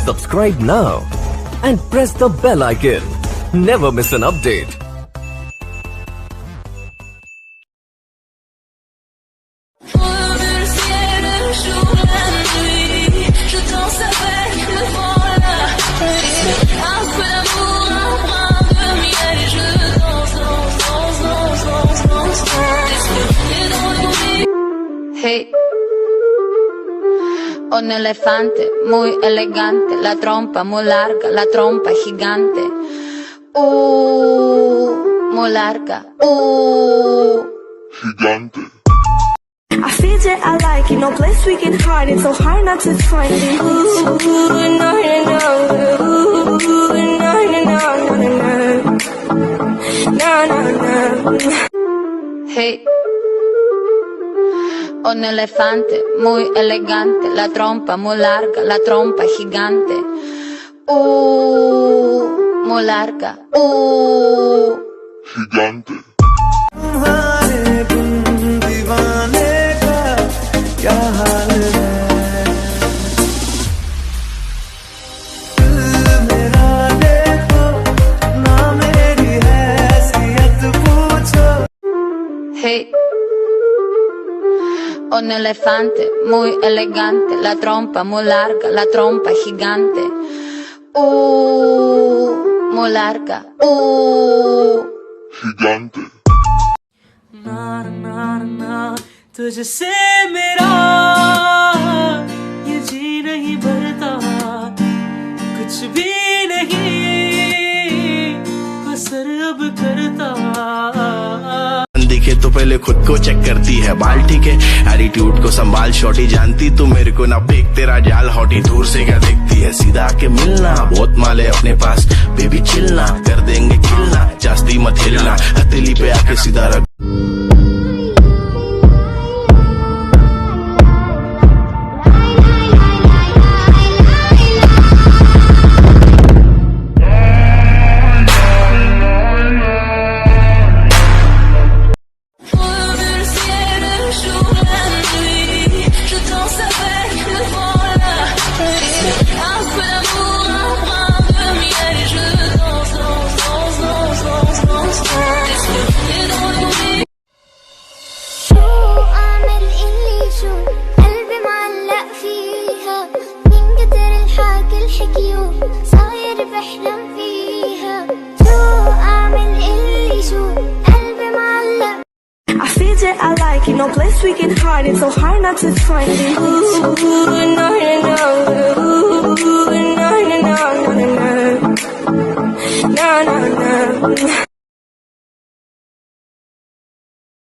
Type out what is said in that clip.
Subscribe now and press the bell icon. Never miss an update. Hey, un elefante muy elegante, la trompa muy larga, la trompa gigante. Muy larga. Gigante. I feel that I like it, no place we can hide it, so hard not to find it. Hey, un elefante muy elegante, la trompa muy larga, la trompa gigante. Muy larga. Gigante. Hey, un elefante muy elegante, la trompa muy larga, la trompa gigante. Muy larga. Gigante. तुझसे मेरा ये जी नहीं भरता, कुछ भी नहीं असर अब करता। दिखे तो पहले खुद को चेक करती है बाल, ठीक है एटीट्यूड को संभाल शॉटी, जानती तू मेरे को ना फेंक तेरा जाल हॉटी, दूर से क्या देखती है सीधा आके मिलना, बहुत माले अपने पास बेबी चिलना, कर देंगे खिलना, जास्ती मत हिलना, हथेली पे आके सीधा रख। صاير بحلم فيها شو اعمل اللي شو قلبي معلق. I feel that I like it, no place we can hide it, so hard not to find it. No.